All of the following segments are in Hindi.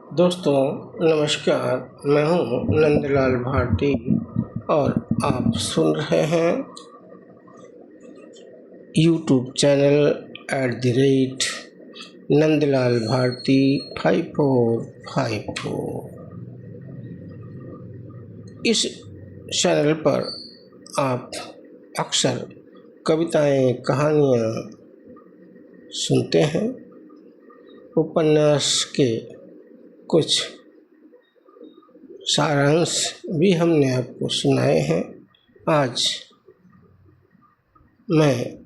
दोस्तों नमस्कार। मैं हूं नंदलाल भारती और आप सुन रहे हैं यूट्यूब चैनल @नंदलाल भारती 5454। इस चैनल पर आप अक्सर कविताएं, कहानियाँ सुनते हैं। उपन्यास के कुछ सारांश भी हमने आपको सुनाए हैं। आज मैं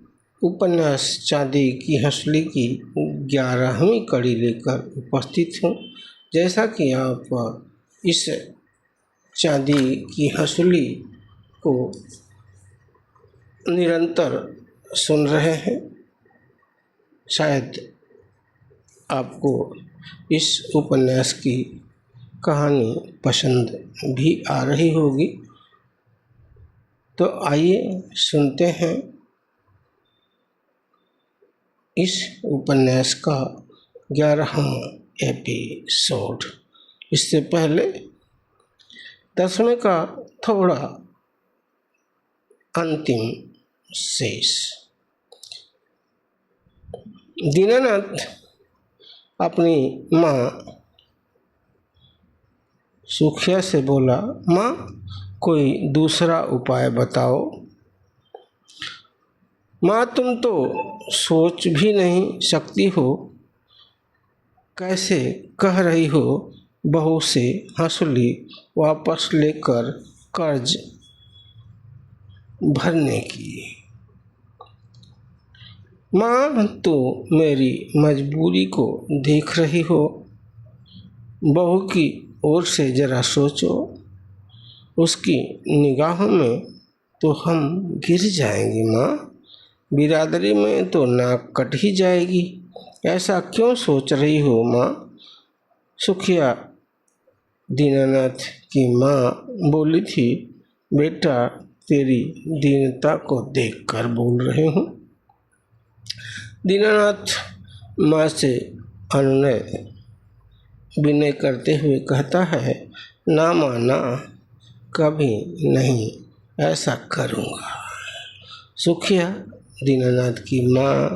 उपन्यास चांदी की हंसुली की 11वीं कड़ी लेकर उपस्थित हूँ। जैसा कि आप इस चांदी की हंसुली को निरंतर सुन रहे हैं, शायद आपको इस उपन्यास की कहानी पसंद भी आ रही होगी। तो आइए सुनते हैं इस उपन्यास का 11वां एपिसोड। इससे पहले 10वें का थोड़ा अंतिम शेष। दीनानाथ अपनी माँ सुखिया से बोला, माँ कोई दूसरा उपाय बताओ। माँ तुम तो सोच भी नहीं सकती हो, कैसे कह रही हो बहू से हंसुली वापस लेकर कर्ज भरने की। माँ तो मेरी मजबूरी को देख रही हो, बहू की ओर से जरा सोचो, उसकी निगाहों में तो हम गिर जाएंगे। माँ बिरादरी में तो नाक कट ही जाएगी। ऐसा क्यों सोच रही हो माँ? सुखिया दीनानाथ की माँ बोली थी, बेटा तेरी दीनता को देखकर बोल रही हूँ। दीनानाथ माँ से अनुनय विनय करते हुए कहता है, ना माँ ना, कभी नहीं ऐसा करूँगा। सुखिया दीनानाथ की माँ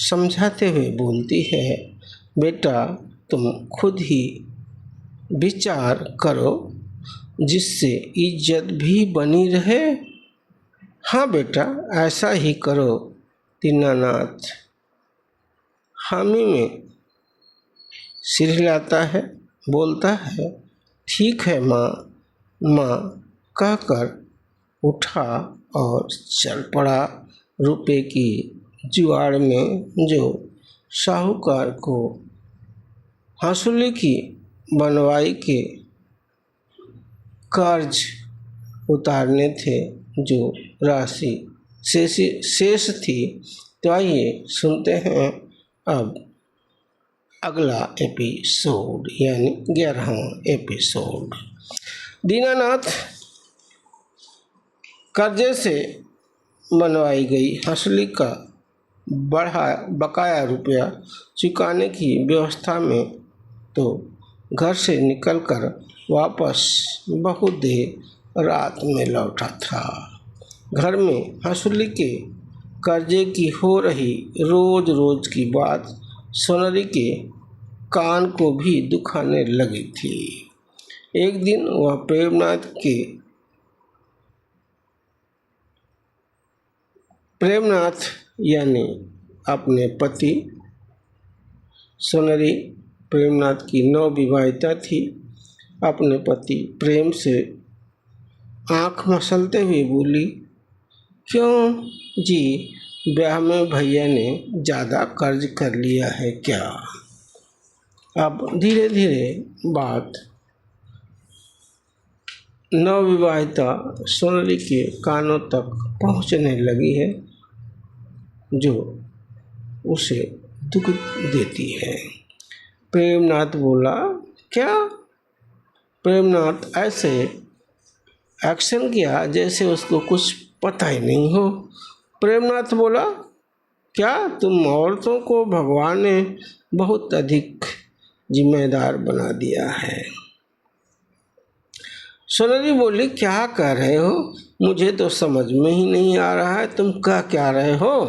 समझाते हुए बोलती है, बेटा तुम खुद ही विचार करो, जिससे इज्जत भी बनी रहे। हाँ बेटा ऐसा ही करो। दीनानाथ हामी में सिर हिलाता है, बोलता है, ठीक है माँ। माँ कहकर उठा और चल पड़ा। रुपए की जुआड़ में जो साहूकार को हंसुली की बनवाई के कर्ज उतारने थे, जो राशि शेष थी। तो आइए सुनते हैं अब अगला एपिसोड, यानी 11वां एपिसोड। दीनानाथ कर्जे से बनवाई गई हंसुली का बकाया रुपया चुकाने की व्यवस्था में तो घर से निकलकर वापस बहुत देर रात में लौटा था। घर में हंसुली के कर्जे की हो रही रोज रोज की बात सोनरी के कान को भी दुखाने लगी थी। एक दिन वह प्रेमनाथ यानी अपने पति, सोनरी प्रेमनाथ की नवविवाहिता थी, अपने पति प्रेम से आंख मसलते हुए बोली, क्यों जी, ब्याह में भैया ने ज़्यादा कर्ज कर लिया है क्या? अब धीरे धीरे बात नवविवाहिता सोनरी के कानों तक पहुंचने लगी है, जो उसे दुख देती है। प्रेमनाथ बोला, क्या? प्रेमनाथ ऐसे एक्शन किया जैसे उसको कुछ पता ही नहीं हो। प्रेमनाथ बोला, क्या तुम औरतों को भगवान ने बहुत अधिक जिम्मेदार बना दिया है। सुनरी बोली, क्या कह रहे हो? मुझे तो समझ में ही नहीं आ रहा है, तुम कह क्या रहे हो?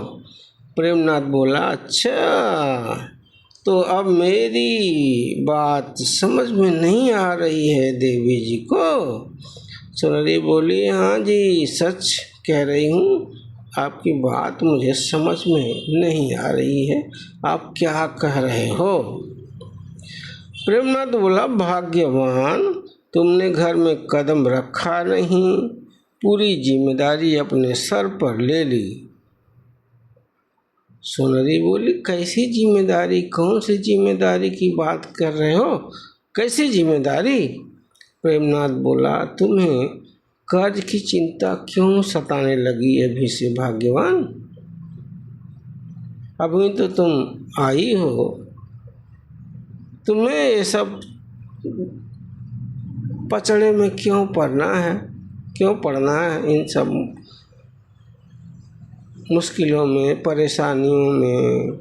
प्रेमनाथ बोला, अच्छा तो अब मेरी बात समझ में नहीं आ रही है देवी जी को? सुनरी बोली, हाँ जी, सच कह रही हूँ, आपकी बात मुझे समझ में नहीं आ रही है, आप क्या कह रहे हो? प्रेमनाथ बोला, भाग्यवान, तुमने घर में कदम रखा नहीं, पूरी जिम्मेदारी अपने सर पर ले ली। सुनरी बोली, कैसी जिम्मेदारी? कौन सी जिम्मेदारी की बात कर रहे हो? कैसी जिम्मेदारी? प्रेमनाथ बोला, तुम्हें कर्ज की चिंता क्यों सताने लगी अभी से भाग्यवान? अभी तो तुम आई हो, तुम्हें ये सब पचड़े में क्यों पड़ना है? क्यों पड़ना है इन सब मुश्किलों में, परेशानियों में?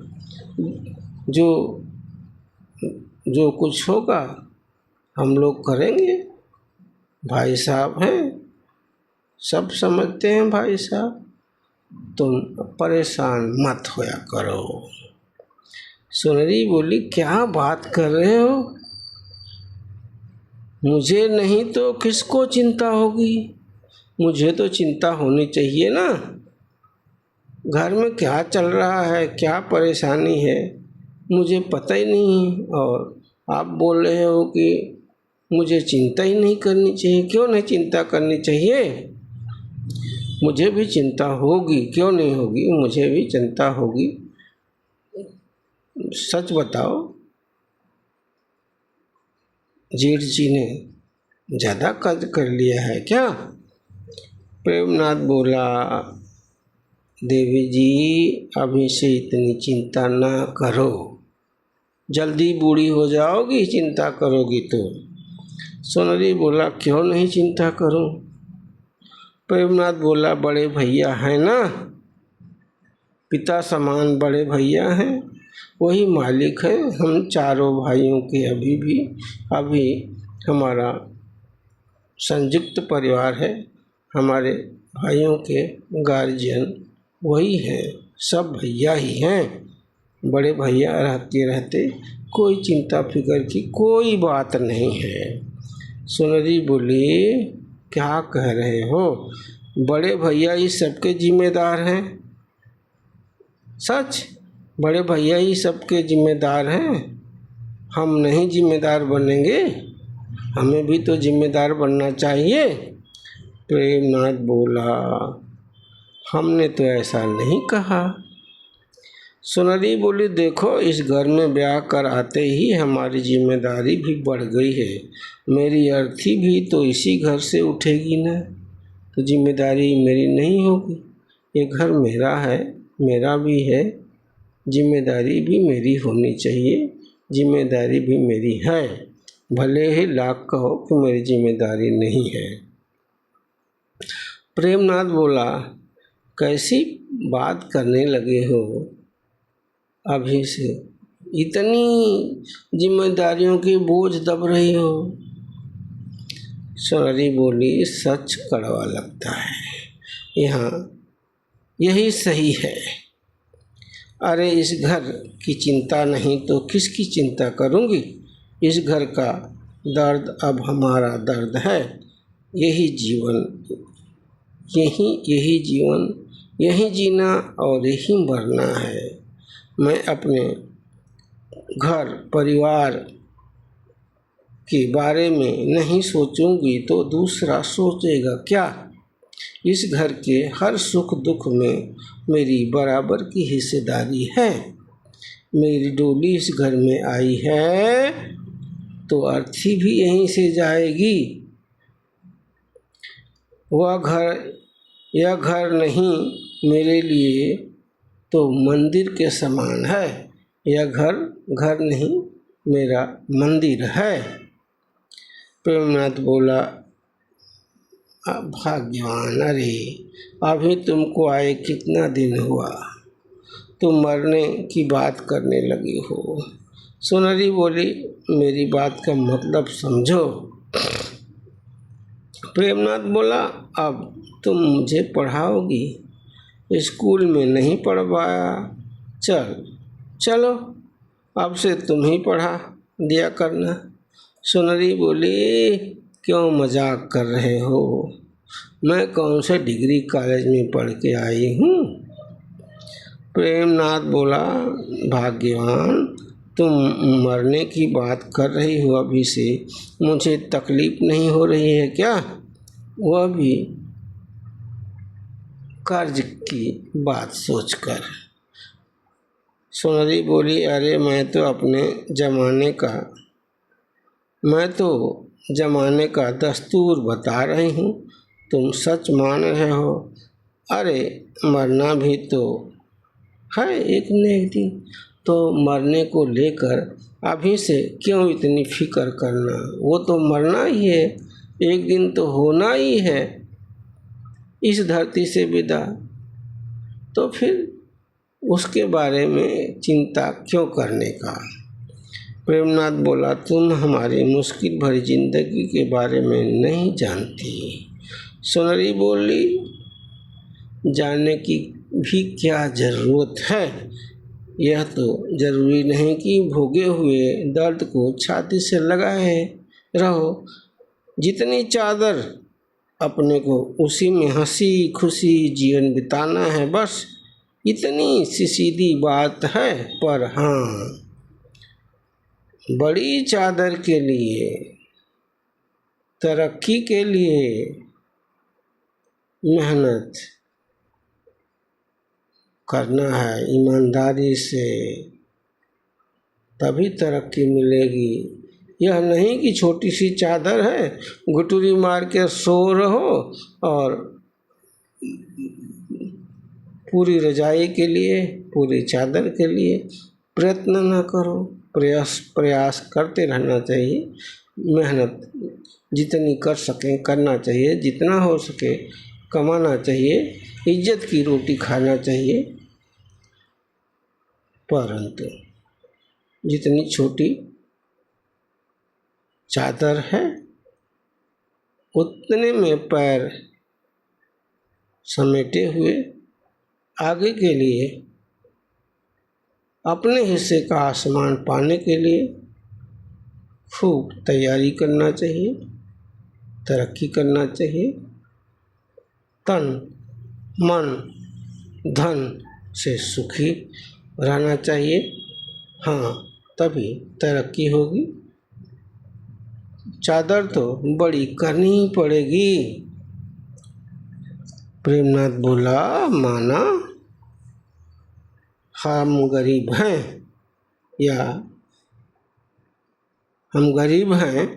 जो कुछ होगा हम लोग करेंगे, भाई साहब हैं, सब समझते हैं भाई साहब, तुम परेशान मत होया करो। सुनरी बोली, क्या बात कर रहे हो? मुझे नहीं तो किसको चिंता होगी? मुझे तो चिंता होनी चाहिए ना। घर में क्या चल रहा है, क्या परेशानी है, मुझे पता ही नहीं, और आप बोल रहे हो कि मुझे चिंता ही नहीं करनी चाहिए। क्यों नहीं चिंता करनी चाहिए? मुझे भी चिंता होगी, क्यों नहीं होगी, मुझे भी चिंता होगी। सच बताओ, जेठ जी ने ज़्यादा कर्ज कर लिया है क्या? प्रेमनाथ बोला, देवी जी अभी से इतनी चिंता ना करो, जल्दी बूढ़ी हो जाओगी चिंता करोगी तो। सुनरी बोला, क्यों नहीं चिंता करूं? प्रेमनाथ बोला, बड़े भैया हैं ना, पिता समान बड़े भैया हैं, वही मालिक है। हम चारों भाइयों के अभी हमारा संयुक्त परिवार है, हमारे भाइयों के गार्जियन वही हैं, सब भैया ही हैं। बड़े भैया रहते कोई चिंता फिक्र की कोई बात नहीं है। सुनरी बोली, क्या कह रहे हो? बड़े भैया ही सबके जिम्मेदार हैं। सच, बड़े भैया ही सबके जिम्मेदार हैं, हम नहीं जिम्मेदार बनेंगे? हमें भी तो जिम्मेदार बनना चाहिए। प्रेमनाथ बोला, हमने तो ऐसा नहीं कहा। सुनरी बोली, देखो इस घर में ब्याह कर आते ही हमारी जिम्मेदारी भी बढ़ गई है, मेरी अर्थी भी तो इसी घर से उठेगी ना, तो जिम्मेदारी मेरी नहीं होगी? ये घर मेरा है, मेरा भी है, जिम्मेदारी भी मेरी होनी चाहिए, जिम्मेदारी भी मेरी है, भले ही लाख कहो कि मेरी जिम्मेदारी नहीं है। प्रेमनाथ बोला, कैसी बात करने लगे हो अभी से? इतनी जिम्मेदारियों की बोझ दब रही हो? सुनरी बोली, सच कड़वा लगता है, यहाँ यही सही है। अरे इस घर की चिंता नहीं तो किसकी चिंता करूँगी? इस घर का दर्द अब हमारा दर्द है, यही जीवन, यही जीना और यही मरना है। मैं अपने घर परिवार के बारे में नहीं सोचूंगी तो दूसरा सोचेगा क्या? इस घर के हर सुख दुख में मेरी बराबर की हिस्सेदारी है। मेरी डोली इस घर में आई है तो अर्थी भी यहीं से जाएगी। यह घर नहीं मेरे लिए तो मंदिर के समान है। यह घर नहीं मेरा मंदिर है। प्रेमनाथ बोला, भाग्यवान, अरे अभी तुमको आए कितना दिन हुआ, तुम मरने की बात करने लगी हो। सोनरी बोली, मेरी बात का मतलब समझो। प्रेमनाथ बोला, अब तुम मुझे पढ़ाओगी, स्कूल में नहीं पढ़ पाया, चलो अब से तुम ही पढ़ा दिया करना। सोनरी बोली, क्यों मजाक कर रहे हो, मैं कौन से डिग्री कॉलेज में पढ़ के आई हूँ। प्रेमनाथ बोला, भाग्यवान, तुम मरने की बात कर रही हो अभी से, मुझे तकलीफ नहीं हो रही है क्या, वह भी कर्ज की बात सोचकर। सोनरी बोली, अरे मैं तो जमाने का दस्तूर बता रही हूँ, तुम सच मान रहे हो। अरे मरना भी तो है एक न एक दिन, तो मरने को लेकर अभी से क्यों इतनी फिक्र करना, वो तो मरना ही है, एक दिन तो होना ही है इस धरती से विदा, तो फिर उसके बारे में चिंता क्यों करने का। प्रेमनाथ बोला, तुम हमारी मुश्किल भरी जिंदगी के बारे में नहीं जानती। सोनरी बोली, जानने की भी क्या ज़रूरत है, यह तो ज़रूरी नहीं कि भोगे हुए दर्द को छाती से लगाए रहो, जितनी चादर अपने को उसी में हंसी खुशी जीवन बिताना है, बस इतनी सी सीधी बात है। पर हाँ, बड़ी चादर के लिए, तरक्की के लिए मेहनत करना है ईमानदारी से, तभी तरक्की मिलेगी। यह नहीं कि छोटी सी चादर है, घुटुरी मार के सो रहो और पूरी रजाई के लिए, पूरी चादर के लिए प्रयत्न न करो। प्रयास करते रहना चाहिए, मेहनत जितनी कर सकें करना चाहिए, जितना हो सके कमाना चाहिए, इज्जत की रोटी खाना चाहिए, परंतु जितनी छोटी चादर है उतने में पैर समेटे हुए आगे के लिए, अपने हिस्से का आसमान पाने के लिए खूब तैयारी करना चाहिए, तरक्की करना चाहिए, तन मन धन से सुखी रहना चाहिए। हाँ, तभी तरक्की होगी। चादर तो बड़ी करनी ही पड़ेगी। प्रेमनाथ बोला, माना हम गरीब हैं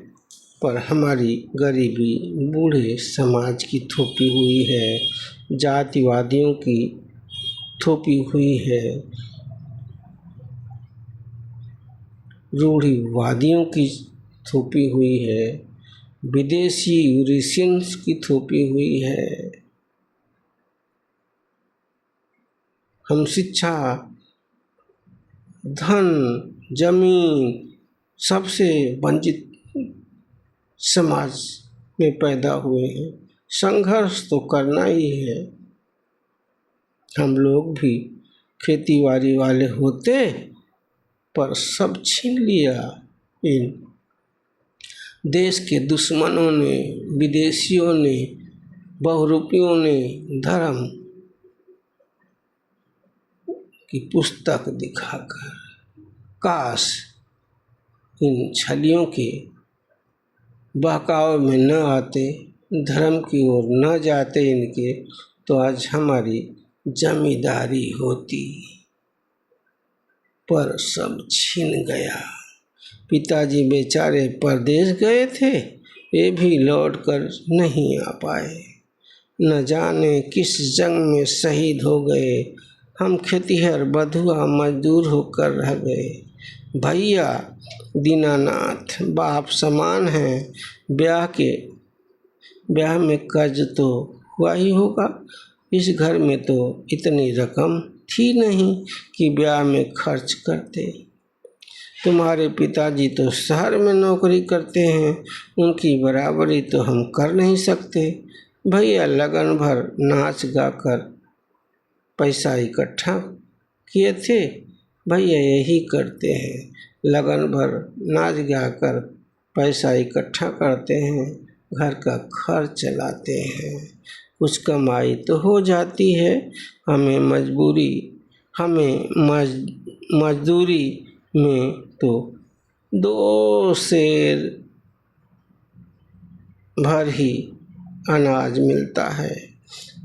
पर हमारी गरीबी बूढ़े समाज की थोपी हुई है, जातिवादियों की थोपी हुई है, रूढ़िवादियों की थोपी हुई है, विदेशी यूरेशियंस की थोपी हुई है। हम शिक्षा, धन, जमीन सबसे वंचित समाज में पैदा हुए हैं। संघर्ष तो करना ही है। हम लोग भी खेतीबाड़ी वाले होते, पर सब छीन लिया इन देश के दुश्मनों ने, विदेशियों ने, बहुरूपियों ने, धर्म की पुस्तक दिखाकर। काश इन छलियों के बहकाव में न आते, धर्म की ओर न जाते इनके, तो आज हमारी जमींदारी होती, पर सब छीन गया। पिताजी बेचारे परदेश गए थे, ये भी लौट कर नहीं आ पाए, न जाने किस जंग में शहीद हो गए। हम खेतिहर बधुआ मजदूर होकर रह गए। भैया दीनानाथ बाप समान हैं, ब्याह में कर्ज तो हुआ ही होगा। इस घर में तो इतनी रकम थी नहीं कि ब्याह में खर्च करते। तुम्हारे पिताजी तो शहर में नौकरी करते हैं, उनकी बराबरी तो हम कर नहीं सकते। भैया लगन भर नाच गाकर पैसा इकट्ठा किए थे। भैया यही करते हैं, लगन भर नाच गाकर पैसा इकट्ठा करते हैं, घर का खर्च चलाते हैं। कुछ कमाई तो हो जाती है, हमें मजदूरी में तो 2 सेर भर ही अनाज मिलता है।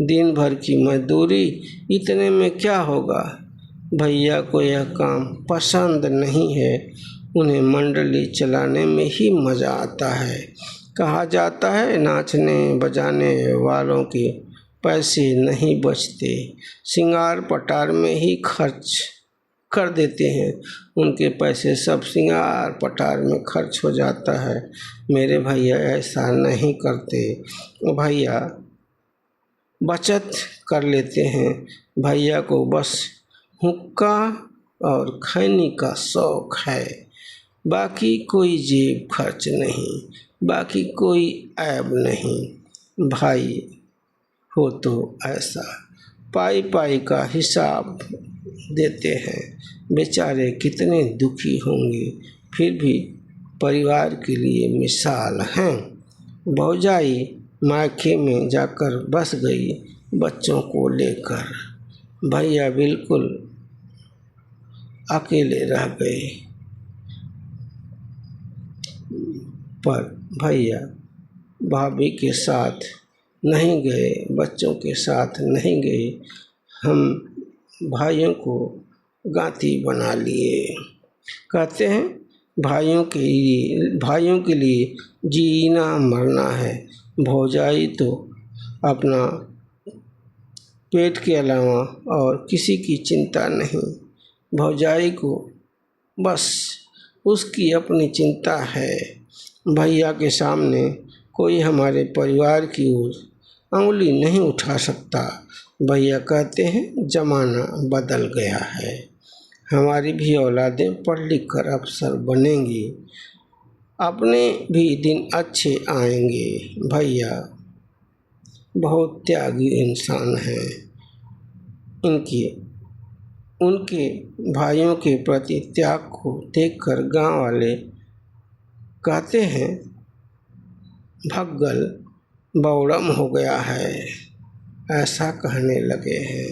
दिन भर की मजदूरी इतने में क्या होगा। भैया को यह काम पसंद नहीं है, उन्हें मंडली चलाने में ही मज़ा आता है। कहा जाता है नाचने बजाने वालों के पैसे नहीं बचते, सिंगार पटार में ही खर्च कर देते हैं। उनके पैसे सब सिंगार पटार में खर्च हो जाता है। मेरे भैया ऐसा नहीं करते, भैया बचत कर लेते हैं। भैया को बस हुक्का और खैनी का शौक है, बाकी कोई जेब खर्च नहीं, बाकी कोई ऐब नहीं। भाई हो तो ऐसा पाई पाई का हिसाब देते हैं। बेचारे कितने दुखी होंगे, फिर भी परिवार के लिए मिसाल हैं। भौजाई मायके में जाकर बस गई बच्चों को लेकर। भैया बिल्कुल अकेले रह गए। पर भैया भाभी के साथ नहीं गए, बच्चों के साथ नहीं गए। हम भाइयों को गांती बना लिए। कहते हैं भाइयों के लिए जीना मरना है। भौजाई तो अपना पेट के अलावा और किसी की चिंता नहीं। भौजाई को बस उसकी अपनी चिंता है। भैया के सामने कोई हमारे परिवार की ओर उंगली नहीं उठा सकता। भैया कहते हैं ज़माना बदल गया है, हमारी भी औलादें पढ़ लिख कर अफसर बनेंगी, अपने भी दिन अच्छे आएंगे। भैया बहुत त्यागी इंसान हैं। उनके भाइयों के प्रति त्याग को देखकर गांव वाले कहते हैं भग्गल बौड़म हो गया है, ऐसा कहने लगे हैं।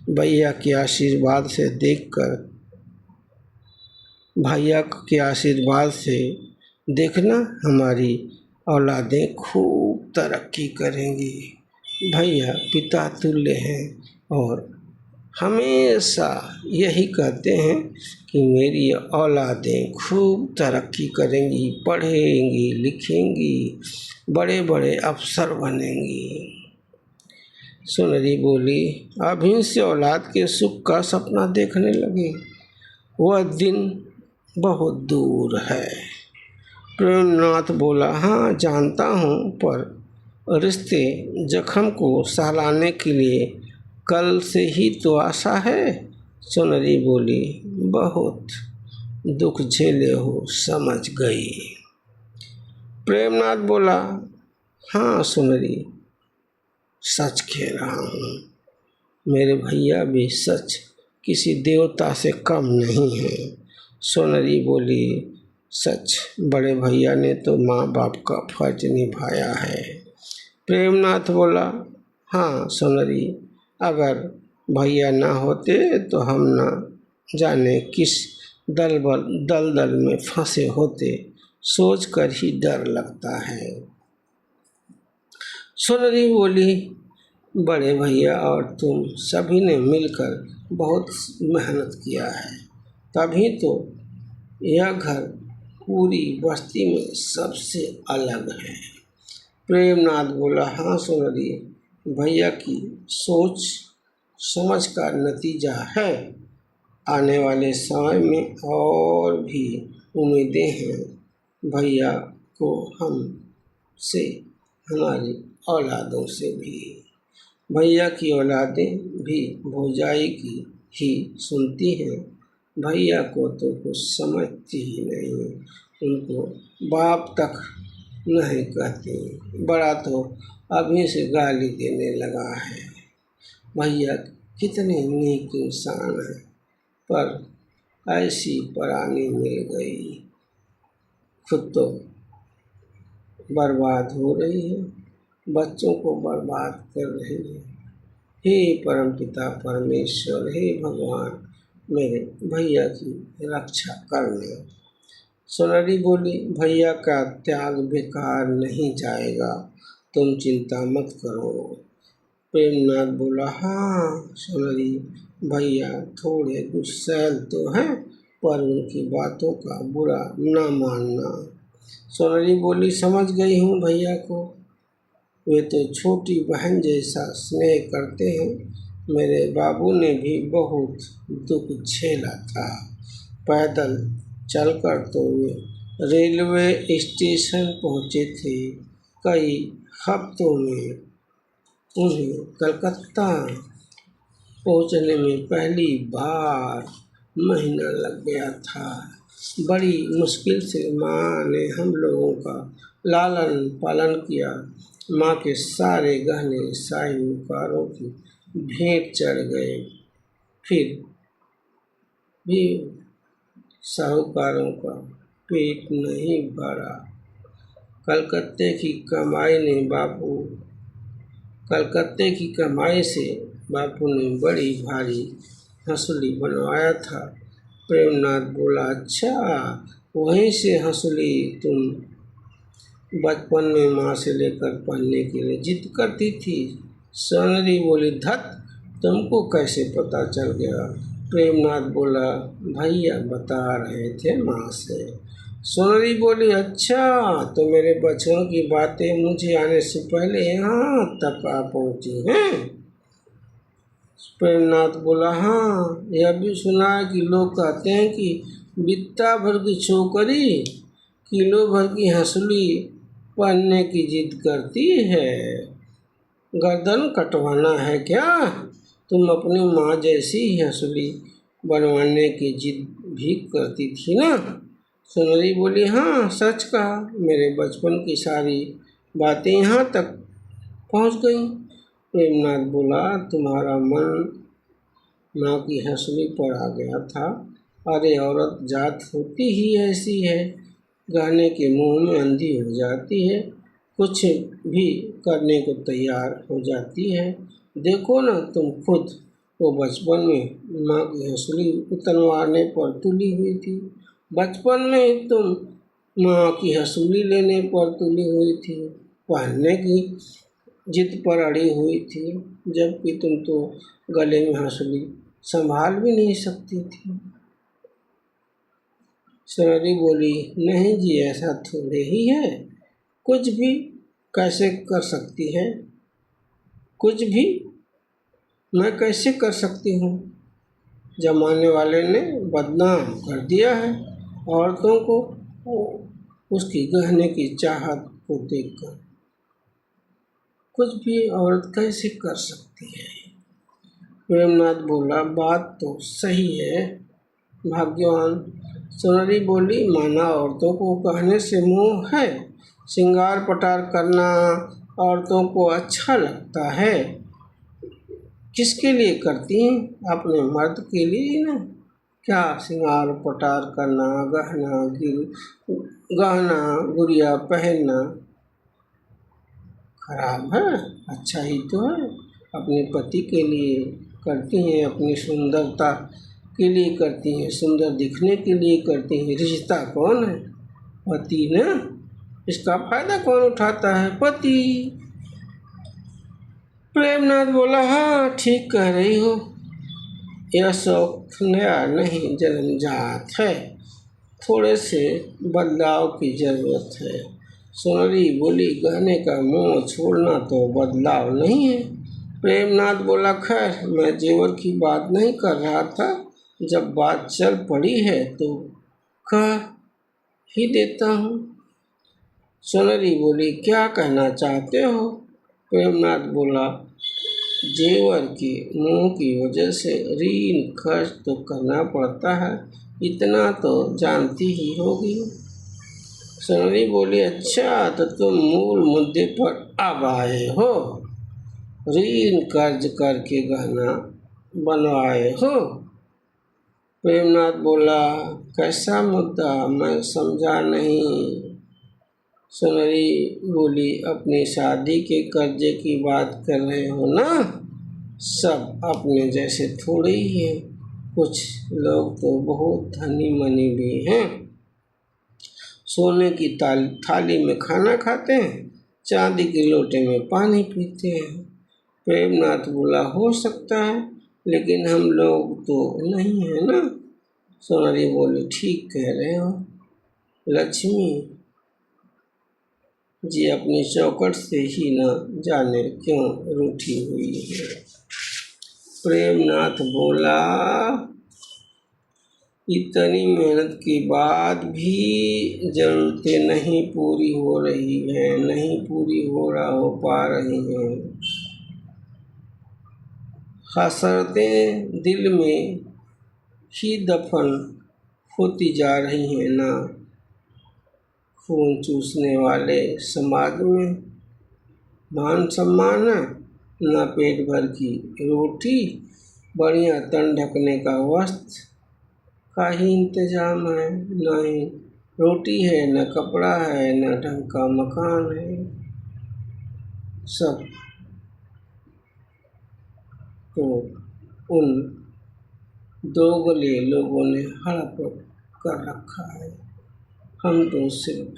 भैया के आशीर्वाद से देखना हमारी औलादें खूब तरक्की करेंगी। भैया पिता तुल्य हैं और हमेशा यही कहते हैं कि मेरी औलादें खूब तरक्की करेंगी, पढ़ेंगी लिखेंगी, बड़े बड़े अफसर बनेंगी। सुनरी बोली अभी से औलाद के सुख का सपना देखने लगे, वह दिन बहुत दूर है। प्रेमनाथ बोला हाँ जानता हूँ, पर रिश्ते जख्म को सहलाने के लिए कल से ही तो आशा है। सुनरी बोली बहुत दुख झेले हो समझ गई। प्रेमनाथ बोला हाँ सुनरी सच कह रहा हूँ, मेरे भैया भी सच किसी देवता से कम नहीं है। सुनरी बोली सच बड़े भैया ने तो माँ बाप का फर्ज निभाया है। प्रेमनाथ बोला हाँ सुनरी, अगर भैया ना होते तो हम ना जाने किस दलदल में फंसे होते, सोच कर ही डर लगता है। सुनरी बोली बड़े भैया और तुम सभी ने मिलकर बहुत मेहनत किया है, तभी तो यह घर पूरी बस्ती में सबसे अलग है। प्रेमनाथ बोला हाँ सुनरी, भैया की सोच समझ का नतीजा है। आने वाले समय में और भी उम्मीदें हैं भैया को, हम से हमारी औलादों से भी। भैया की औलादें भी भौजाई की ही सुनती हैं, भैया को तो कुछ समझती ही नहीं, उनको बाप तक नहीं कहती, बड़ा तो अभी से गाली देने लगा है। भैया कितने नेक इंसान हैं, पर ऐसी परानी मिल गई, खुद तो बर्बाद हो रही है, बच्चों को बर्बाद कर रही है। हे परमपिता परमेश्वर, हे भगवान, मेरे भैया की रक्षा करना। सोनाली बोली, भैया का त्याग बेकार नहीं जाएगा, तुम चिंता मत करो। प्रेमनाथ बोला, हाँ सोनाली, भैया थोड़े गुस्सैल तो हैं, पर उनकी बातों का बुरा न मानना। सोनाली बोली, समझ गई हूँ भैया को, वे तो छोटी बहन जैसा स्नेह करते हैं। मेरे बाबू ने भी बहुत दुख झेला था, पैदल चलकर तो वे रेलवे स्टेशन पहुँचे थे। कई हफ्तों में उन्हें कलकत्ता पहुँचने में पहली बार महीना लग गया था। बड़ी मुश्किल से माँ ने हम लोगों का लालन पालन किया। माँ के सारे गहने साहूकारों की भेंट चढ़ गए, फिर भी साहूकारों का पेट नहीं भरा। कलकत्ते की कमाई से बापू ने बड़ी भारी हंसुली बनवाया था। प्रेमनाथ बोला, अच्छा, वहीं से हंसुली तुम बचपन में माँ से लेकर पहनने के लिए जिद करती थी? सोनाली बोली, धत, तुमको कैसे पता चल गया? प्रेमनाथ बोला, भैया बता रहे थे माँ से। सोनाली बोली, अच्छा, तो मेरे बच्चों की बातें मुझे आने से पहले यहाँ तक आ पहुँची हैं? प्रेमनाथ बोला, हाँ, यह भी सुना है कि लोग कहते हैं कि बित्ता भर की छोकरी किलो भर की हंसुली पहनने की जिद करती है। गर्दन कटवाना है क्या? तुम अपनी माँ जैसी ही हंसुली बनवाने की जिद भी करती थी ना? सोनाली बोली, हाँ, सच कहा, मेरे बचपन की सारी बातें यहाँ तक पहुँच गई। प्रेमनाथ बोला, तुम्हारा मन माँ की हंसुली पर आ गया था। अरे औरत जात होती ही ऐसी है, गहने के मुंह में अंधी हो जाती है, कुछ भी करने को तैयार हो जाती है। देखो ना, तुम खुद वो बचपन में माँ की हंसुली उतरवाने पर तुली हुई थी। बचपन में तुम माँ की हंसुली लेने पर तुली हुई थी, पहनने की जिद पर अड़ी हुई थी, जबकि तुम तो गले में हंसुली संभाल भी नहीं सकती थी। सोनाली बोली, नहीं जी, ऐसा थोड़े ही है, कुछ भी कैसे कर सकती है? कुछ भी मैं कैसे कर सकती हूँ? जमाने वाले ने बदनाम कर दिया है औरतों को उसकी गहने की चाहत को देखकर। कुछ भी औरत कैसे कर सकती है? प्रेमनाथ बोला, बात तो सही है भाग्यवान। सोनाली बोली, माना औरतों को कहने से मोह है, श्रृंगार पटार करना औरतों को अच्छा लगता है। किसके लिए करती हैं? अपने मर्द के लिए ना। क्या श्रृंगार पटार करना, गहना गुड़िया पहनना खराब है? अच्छा ही तो है। अपने पति के लिए करती हैं, अपनी सुंदरता के लिए करती हैं, सुंदर दिखने के लिए करती हैं। रिश्ता कौन है? पति ना। इसका फायदा कौन उठाता है? पति। प्रेमनाथ बोला, हाँ, ठीक कह रही हो, यह शौक नया नहीं, जन्मजात है, थोड़े से बदलाव की जरूरत है। सोनाली बोली, गहने का मोह छोड़ना तो बदलाव नहीं है। प्रेमनाथ बोला, खैर, मैं जेवर की बात नहीं कर रहा था, जब बात चल पड़ी है तो कह ही देता हूँ। सोनाली बोली, क्या कहना चाहते हो? प्रेमनाथ बोला, जेवर के मुंह की वजह से ऋण खर्च तो करना पड़ता है, इतना तो जानती ही होगी। सोनाली बोली, अच्छा तो तुम मूल मुद्दे पर अब आए हो, ऋण कर्ज करके गहना बनवाए हो। प्रेमनाथ बोला, कैसा मुद्दा, मैं समझा नहीं। सोनाली बोली, अपनी शादी के कर्जे की बात कर रहे हो ना? सब अपने जैसे थोड़े ही हैं, कुछ लोग तो बहुत धनी मनी भी हैं, सोने की थाली में खाना खाते हैं, चांदी के लोटे में पानी पीते हैं। प्रेमनाथ बोला, हो सकता है, लेकिन हम लोग तो नहीं है ना। सोनाली बोली, ठीक कह रहे हो। लक्ष्मी जी अपनी चौखट से ही न जाने क्यों रूठी हुई है। प्रेमनाथ बोला, इतनी मेहनत के बाद भी जरूरतें नहीं पूरी हो रही हैं, नहीं पूरी हो पा रही हैं। हसरतें दिल में ही दफन होती जा रही हैं ना। खून चूसने वाले समाज में मान सम्मान है, न पेट भर की रोटी, बढ़िया तन ढकने का वस्त्र का ही इंतजाम है, न ही रोटी है, न कपड़ा है, न ढंग का मकान है। सब तो उन दोगले लोगों ने हड़प कर रखा है। हम तो सिर्फ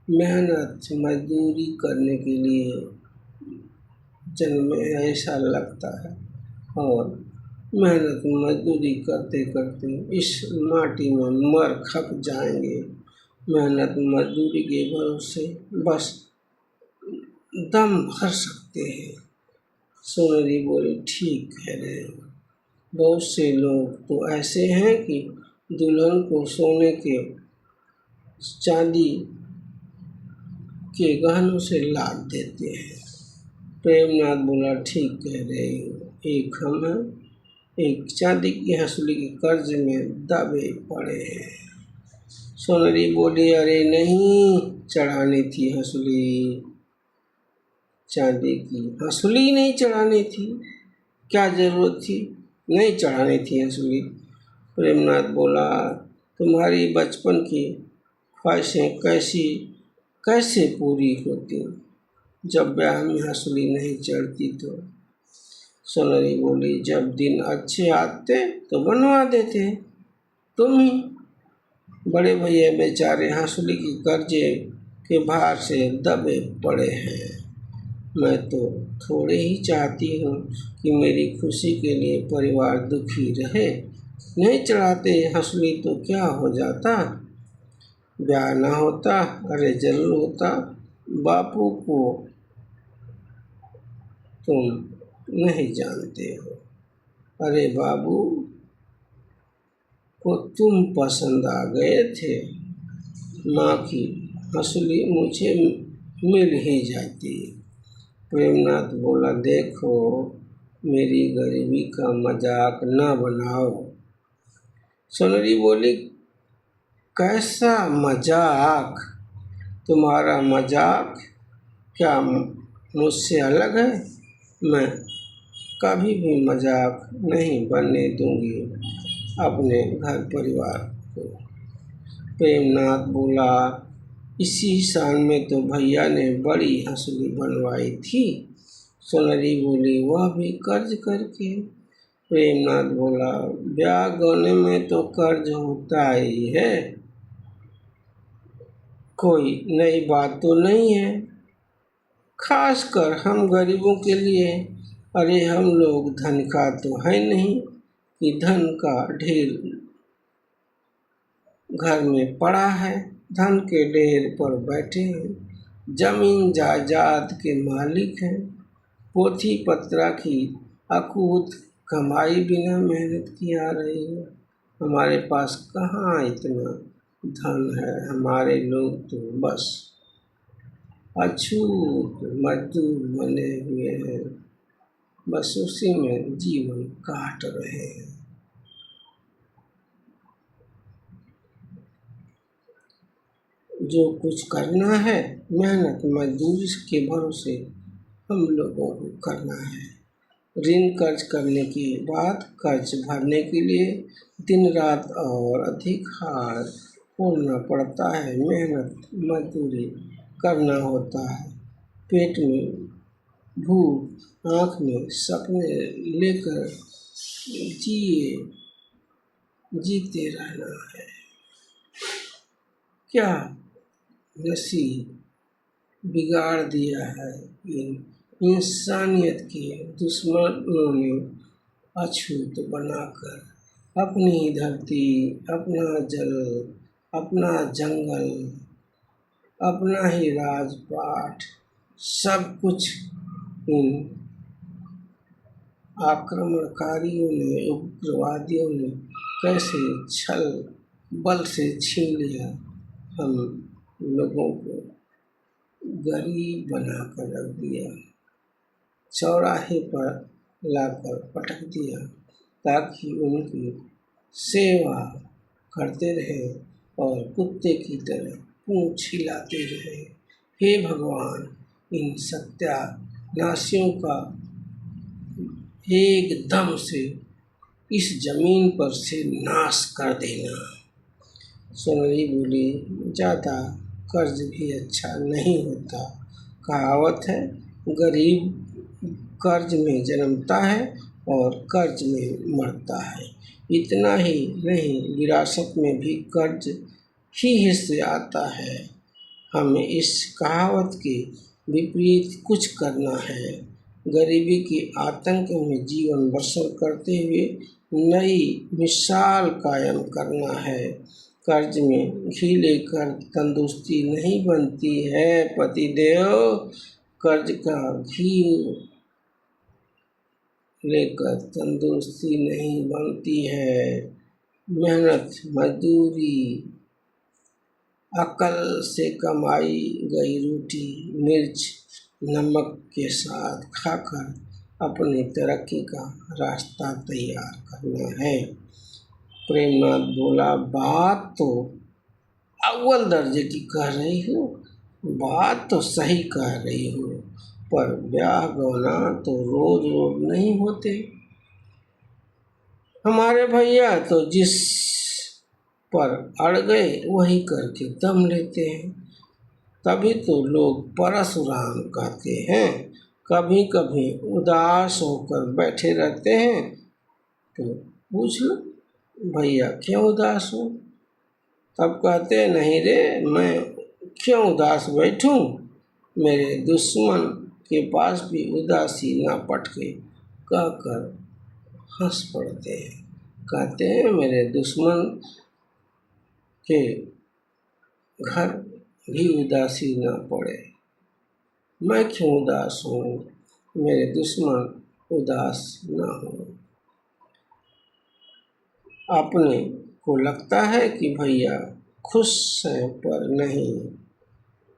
मेहनत मजदूरी करने के लिए जन्मे, ऐसा लगता है, और मेहनत मजदूरी करते करते इस माटी में मर खप जाएंगे। मेहनत मजदूरी के भरोसे बस दम भर सकते हैं। सोनाली बोली, ठीक है रे, बहुत से लोग तो ऐसे हैं कि दुल्हन को सोने के चांदी के गहनों से लाद देते हैं। प्रेमनाथ बोला, ठीक कह रहे हो, एक हम हैं, एक चांदी की हंसुली के कर्ज में दबे पड़े हैं। सोनाली बोली, अरे नहीं, चढ़ानी थी हंसुली, चांदी की हंसुली नहीं चढ़ानी थी, क्या जरूरत थी, नहीं चढ़ानी थी हंसुली। प्रेमनाथ बोला, तुम्हारी बचपन की ख्वाहिशें कैसे पूरी होती जब ब्याह में हंसुली नहीं चढ़ती तो। सोनाली बोली, जब दिन अच्छे आते तो बनवा देते, तुम ही बड़े भैया बेचारे हंसुली के कर्जे के भार से दबे पड़े हैं। मैं तो थोड़े ही चाहती हूँ कि मेरी खुशी के लिए परिवार दुखी रहे, नहीं चढ़ाते हंसुली तो क्या हो जाता, ब्याह ना होता। अरे जरूर होता, बापू को तुम नहीं जानते हो, अरे बाबू को तुम पसंद आ गए थे, माँ की हंसुली मुझे मिल ही जाती। प्रेमनाथ बोला, देखो मेरी गरीबी का मजाक न बनाओ। सोनाली बोली, कैसा मजाक, तुम्हारा मजाक क्या मुझसे अलग है? मैं कभी भी मजाक नहीं बनने दूंगी अपने घर परिवार को। प्रेमनाथ बोला, इसी साल में तो भैया ने बड़ी हंसुली बनवाई थी। सोनाली बोली, वह भी कर्ज करके। प्रेमनाथ बोला, ब्याह गौने में तो कर्ज होता ही है, कोई नई बात तो नहीं है, खासकर हम गरीबों के लिए। अरे हम लोग धन का तो है नहीं कि धन का ढेर घर में पड़ा है, धन के ढेर पर बैठे हैं, जमीन जायदाद के मालिक हैं, पोथी पत्रा की अकूत कमाई बिना मेहनत की आ रही है। हमारे पास कहाँ इतना धन है, हमारे लोग तो बस अछूत मजदूर बने हुए हैं, बस उसी में जीवन काट रहे हैं। जो कुछ करना है मेहनत मजदूरी के भरोसे हम लोगों को करना है। ऋण कर्ज करने के बाद कर्ज भरने के लिए दिन रात और अधिक हार फोड़ना पड़ता है। मेहनत मजदूरी करना होता है। पेट में भूख, आँख में सपने लेकर जीते रहना है। क्या नसीब बिगाड़ दिया है इंसानियत के दुश्मनों ने अछूत बनाकर। अपनी धरती, अपना जल, अपना जंगल, अपना ही राजपाट, सब कुछ इन आक्रमणकारियों ने, उग्रवादियों ने कैसे छल बल से छीन लिया। हम लोगों को गरीब बनाकर रख दिया, चौराहे पर लाकर पटक दिया ताकि उनकी सेवा करते रहे और कुत्ते की तरह पूंछ हिलाते रहे। हे भगवान, इन सत्यानाशियों का एकदम से इस जमीन पर से नाश कर देना। सोनरी बोली, ज़्यादा कर्ज भी अच्छा नहीं होता। कहावत है, गरीब कर्ज में जन्मता है और कर्ज में मरता है। इतना ही नहीं, विरासत में भी कर्ज ही हिस्से आता है। हमें इस कहावत के विपरीत कुछ करना है। गरीबी के आतंक में जीवन बसर करते हुए नई मिसाल कायम करना है। कर्ज में घी लेकर तंदुरुस्ती नहीं बनती है पतिदेव। कर्ज का घी लेकर तंदुरुस्ती नहीं बनती है। मेहनत मजदूरी, अकल से कमाई गई रोटी मिर्च नमक के साथ खाकर अपनी तरक्की का रास्ता तैयार करना है। प्रेमनाथ बोला, बात तो अव्वल दर्जे की कह रही हो, बात तो सही कह रही हो, पर ब्याह गौना तो रोज रोज नहीं होते। हमारे भैया तो जिस पर अड़ गए वही करके दम लेते हैं। तभी तो लोग परशुराम कहते हैं। कभी कभी उदास होकर बैठे रहते हैं तो पूछ लो, भैया क्यों उदास हो? तब कहते नहीं रे, मैं क्यों उदास बैठूं? मेरे दुश्मन के पास भी उदासी ना पटके कहकर हंस पड़ते हैं। कहते हैं मेरे दुश्मन के घर भी उदासी ना पड़े। मैं क्यों उदास हूँ? मेरे दुश्मन उदास ना हो। अपने को लगता है कि भैया खुश हैं, पर नहीं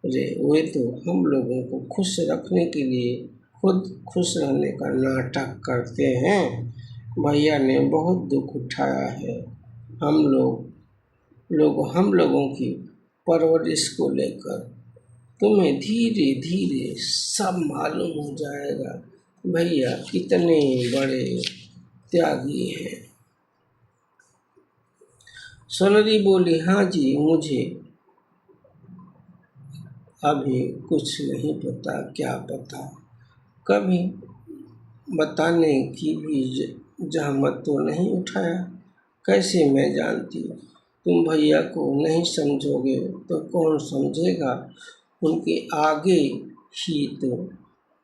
रे, वे तो हम लोगों को खुश रखने के लिए खुद खुश रहने का नाटक करते हैं। भैया ने बहुत दुख उठाया है हम लोगों की परवरिश को लेकर। तुम्हें धीरे धीरे सब मालूम हो जाएगा भैया कितने बड़े त्यागी हैं। सोनरी बोली, हाँ जी, मुझे अभी कुछ नहीं पता। क्या पता? कभी बताने की भी जहमत तो नहीं उठाया। कैसे मैं जानती? तुम भैया को नहीं समझोगे तो कौन समझेगा? उनके आगे ही तो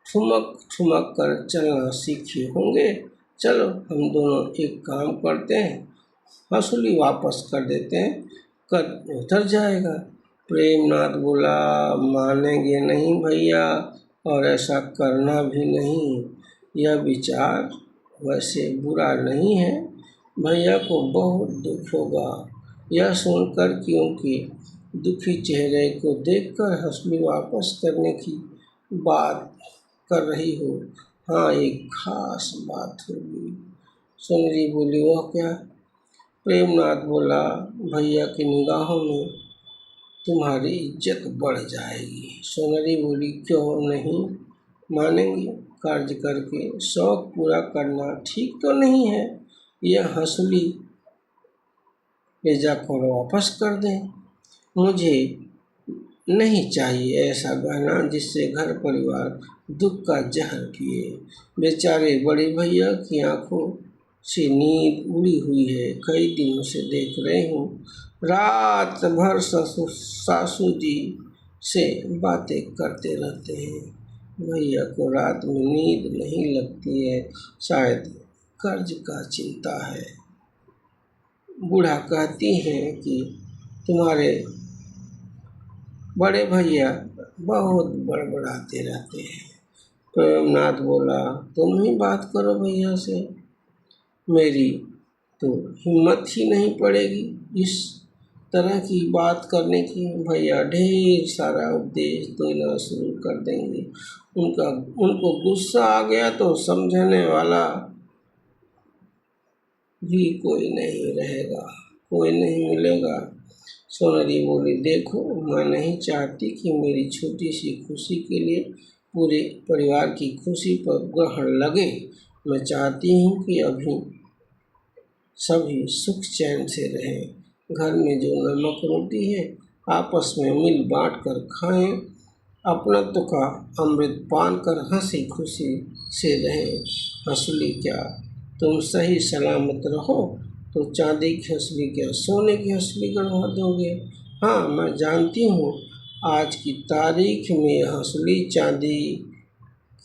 ठुमक ठुमक कर चलना सीखे होंगे। चलो हम दोनों एक काम करते हैं, वसूली वापस कर देते हैं, कर उतर जाएगा। प्रेमनाथ बोला, मानेंगे नहीं भैया, और ऐसा करना भी नहीं। यह विचार वैसे बुरा नहीं है। भैया को बहुत दुख होगा यह सुनकर, क्योंकि दुखी चेहरे को देखकर हंसली वापस करने की बात कर रही हो। हाँ, एक खास बात होगी। सुनरी बोली, वह क्या? प्रेमनाथ बोला, भैया की निगाहों में तुम्हारी इज्जत बढ़ जाएगी। सुनरी बोली, क्यों नहीं मानेंगी? कार्य करके शौक पूरा करना ठीक तो नहीं है। यह हंसुली ले जाकर वापस कर दें। मुझे नहीं चाहिए ऐसा गहना जिससे घर परिवार दुख का जहर पिए। बेचारे बड़े भैया की आंखों से नींद उड़ी हुई है। कई दिनों से देख रही हूँ, रात भर सासू जी से बातें करते रहते हैं। भैया को रात में नींद नहीं लगती है, शायद कर्ज का चिंता है। बूढ़ा कहती हैं कि तुम्हारे बड़े भैया बहुत बड़बड़ाते रहते हैं। प्रेमनाथ बोला, तुम ही बात करो भैया से, मेरी तो हिम्मत ही नहीं पड़ेगी इस तरह की बात करने की। भैया ढेर सारा उपदेश देना शुरू कर देंगे। उनको गुस्सा आ गया तो समझने वाला भी कोई नहीं रहेगा, कोई नहीं मिलेगा। सोनरी बोली, देखो, मैं नहीं चाहती कि मेरी छोटी सी खुशी के लिए पूरे परिवार की खुशी पर ग्रहण लगे। मैं चाहती हूँ कि अभी सभी सुख चैन से रहें। घर में जो नमक रोटी है आपस में मिल बांट कर खाएं। अपनत्व का अमृत पान कर हंसी खुशी से रहें। हंसली क्या, तुम सही सलामत रहो तो चांदी की हंसली क्या सोने की हंसली गढ़वा दोगे। हाँ, मैं जानती हूँ आज की तारीख में हंसली चांदी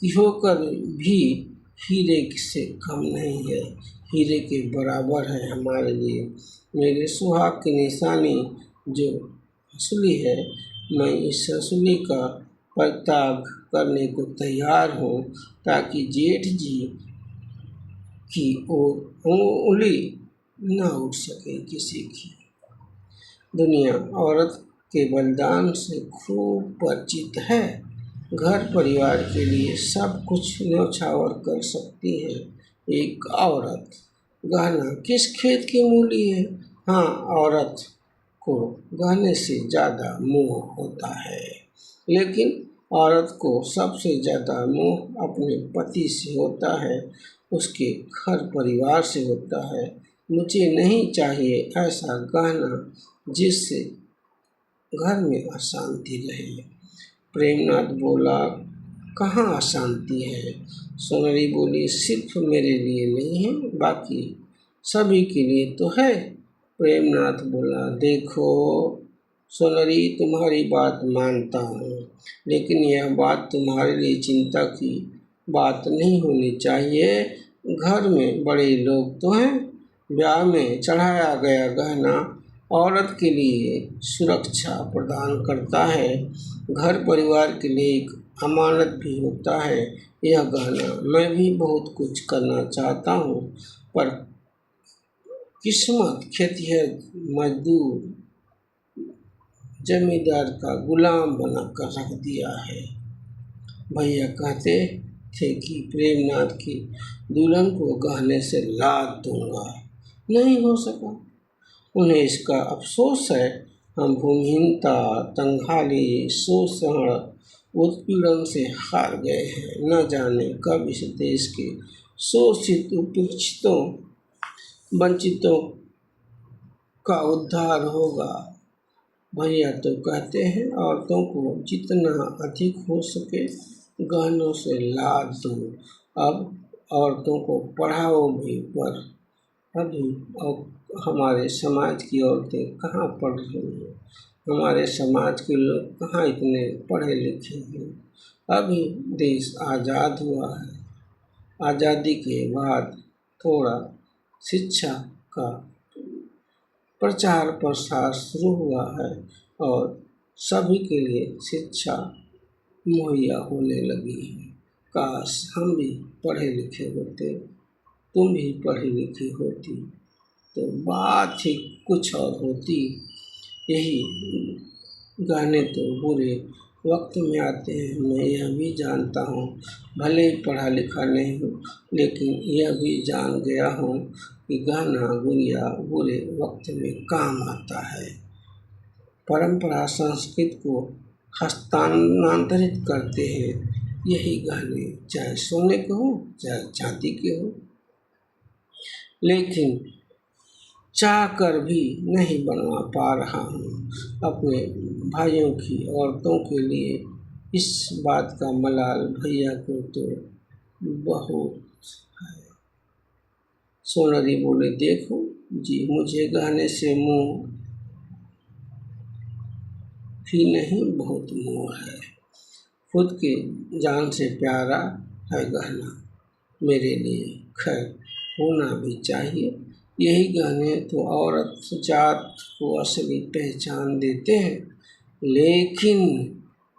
की होकर भी हीरे से कम नहीं है, हीरे के बराबर है हमारे लिए। मेरे सुहाग की निशानी जो हंसली है, मैं इस हंसली का परित्याग करने को तैयार हूँ ताकि जेठ जी की ओर उंगली न उठ सके किसी की। दुनिया औरत के बलिदान से खूब परिचित है। घर परिवार के लिए सब कुछ न्यौछावर कर सकती है एक औरत। गहना किस खेत की मूली है? हाँ, औरत को गहने से ज़्यादा मोह होता है, लेकिन औरत को सबसे ज़्यादा मोह अपने पति से होता है, उसके घर परिवार से होता है। मुझे नहीं चाहिए ऐसा गहना जिससे घर में अशांति रहे। प्रेमनाथ बोला, कहाँ अशांति है? सोनरी बोली, सिर्फ मेरे लिए नहीं है, बाकी सभी के लिए तो है। प्रेमनाथ बोला, देखो सोनरी, तुम्हारी बात मानता हूँ, लेकिन यह बात तुम्हारे लिए चिंता की बात नहीं होनी चाहिए। घर में बड़े लोग तो हैं। ब्याह में चढ़ाया गया गहना औरत के लिए सुरक्षा प्रदान करता है, घर परिवार के लिए एक अमानत भी होता है। यह गहना मैं भी बहुत कुछ करना चाहता हूँ, पर किस्मत खेतिहर मजदूर जमींदार का गुलाम बनाकर रख दिया है। भैया कहते थे कि प्रेमनाथ की दुल्हन को गहने से लाद दूंगा, नहीं हो सका। उन्हें इसका अफसोस है। हम भूमिहीनता, तंगहाली, शोषण, उत्पीड़न से हार गए हैं। न जाने कब इस देश के शोषित, उपेक्षितों, वंचितों का उद्धार होगा। भैया तो कहते हैं औरतों को जितना अधिक हो सके गहनों से लाद दो। अब औरतों को पढ़ाओ भी, पर अभी हमारे समाज की औरतें कहाँ पढ़ रही हैं? हमारे समाज के लोग कहाँ इतने पढ़े लिखे हैं? अभी देश आज़ाद हुआ है। आज़ादी के बाद थोड़ा शिक्षा का प्रचार प्रसार शुरू हुआ है और सभी के लिए शिक्षा मुहैया होने लगी है। काश हम भी पढ़े लिखे होते, तुम भी पढ़ी लिखी होती, तो बात ही कुछ और होती। यही गहने तो बुरे वक्त में आते हैं। मैं यह भी जानता हूँ, भले ही पढ़ा लिखा नहीं हूँ, लेकिन यह भी जान गया हूँ कि गहना गुड़िया बुरे वक्त में काम आता है। परंपरा संस्कृति को हस्तांतरित करते हैं यही गहने, चाहे सोने के हो चाहे चांदी के हो। लेकिन चाह कर भी नहीं बनवा पा रहा हूँ। अपने भाइयों की औरतों के लिए इस बात का मलाल भैया को तो बहुत है। सोनरी बोले, देखो जी, मुझे गहने से मुँह भी नहीं, बहुत मोह है। खुद के जान से प्यारा है गहना मेरे लिए, खैर होना भी चाहिए। यही गहने तो औरत जात को असली पहचान देते हैं। लेकिन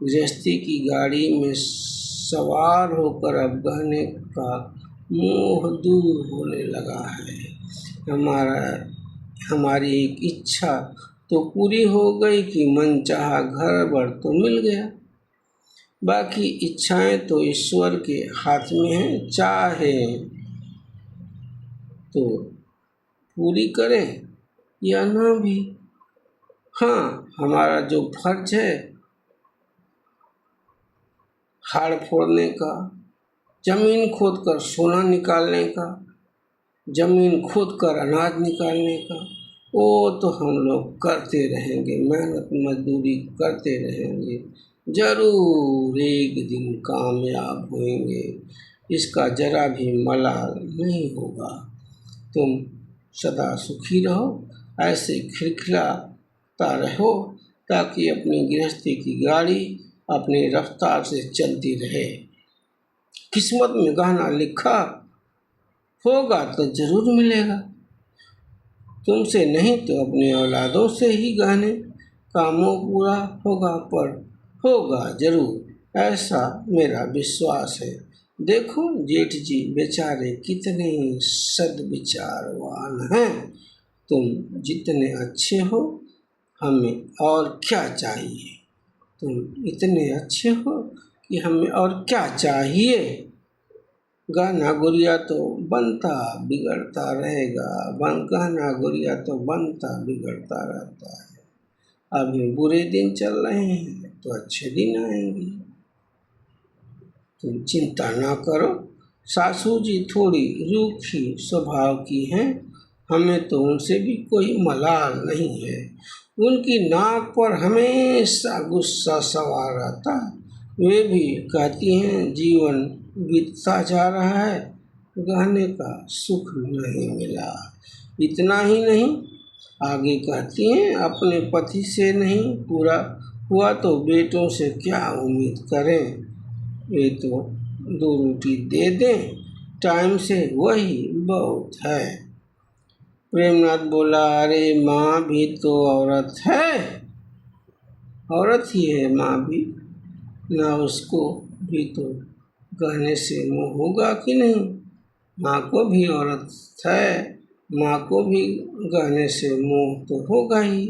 गृहस्थी की गाड़ी में सवार होकर अब गहने का मोह दूर होने लगा है। हमारी एक इच्छा तो पूरी हो गई कि मनचाहा घर भर तो मिल गया। बाकी इच्छाएं तो ईश्वर के हाथ में हैं, चाहे तो पूरी करें या ना भी। हाँ, हमारा जो फर्ज है हाड़ फोड़ने का, जमीन खोद कर सोना निकालने का, जमीन खोद कर अनाज निकालने का, वो तो हम लोग करते रहेंगे, मेहनत मजदूरी करते रहेंगे, जरूर एक दिन कामयाब होंगे, इसका जरा भी मलाल नहीं होगा। तुम सदा सुखी रहो, ऐसे खिलखिलाता रहो, ताकि अपनी गृहस्थी की गाड़ी अपनी रफ्तार से चलती रहे। किस्मत में गहना लिखा होगा तो जरूर मिलेगा, तुमसे नहीं तो अपनी औलादों से ही गहने का मोह पूरा होगा, पर होगा जरूर, ऐसा मेरा विश्वास है। देखो जेठ जी बेचारे कितने सद्विचारवान हैं। तुम जितने अच्छे हो, हमें और क्या चाहिए। तुम इतने अच्छे हो कि हमें और क्या चाहिए। गहना गुड़िया तो बनता बिगड़ता रहेगा, गहना गुड़िया तो बनता बिगड़ता रहता है। अभी बुरे दिन चल रहे हैं तो अच्छे दिन आएंगे। तुम चिंता ना करो। सासू जी थोड़ी रूखी स्वभाव की हैं, हमें तो उनसे भी कोई मलाल नहीं है। उनकी नाक पर हमेशा गुस्सा सवार रहता है। वे भी कहती हैं जीवन बीतता जा रहा है, गहने का सुख नहीं मिला। इतना ही नहीं, आगे कहती हैं अपने पति से नहीं पूरा हुआ तो बेटों से क्या उम्मीद करें। ये तो 2 रोटी दे दें टाइम से, वही बहुत है। प्रेमनाथ बोला, अरे माँ भी तो औरत है, औरत ही है माँ भी, ना उसको भी तो गहने से मोह होगा कि नहीं। माँ को भी औरत है, माँ को भी गहने से मोह तो होगा ही।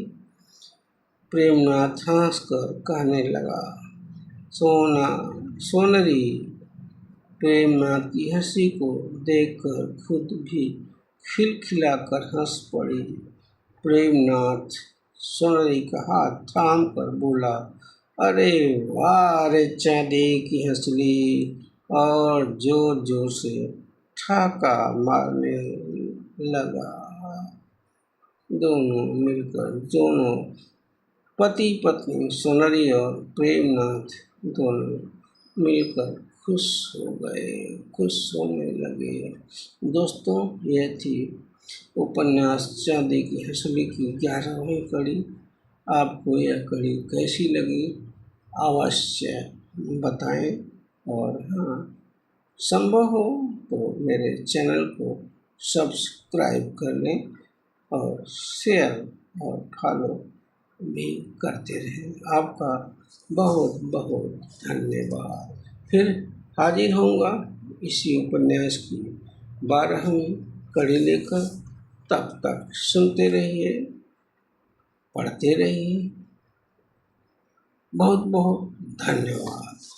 प्रेमनाथ हंस कर कहने लगा, सोनरी प्रेमनाथ की हंसी को देखकर खुद भी खिलखिलाकर हंस पड़ी। प्रेमनाथ सोनरी का हाथ थाम कर बोला, अरे वाह रे चांदी की हंसली, और जोर जोर से ठाका मारने लगा। दोनों पति पत्नी सोनरी और प्रेमनाथ दोनों मिलकर खुश हो गए, खुश होने लगे। दोस्तों, यह थी उपन्यास चांदी की हंसली की 11वीं कड़ी। आपको यह कड़ी कैसी लगी अवश्य बताएं, और हाँ, संभव हो तो मेरे चैनल को सब्सक्राइब कर लें और शेयर और फॉलो भी करते रहें। आपका बहुत बहुत धन्यवाद। फिर हाजिर होऊंगा इसी उपन्यास की 12वीं कड़ी लेकर। तब तक सुनते रहिए, पढ़ते रहिए। बहुत बहुत धन्यवाद।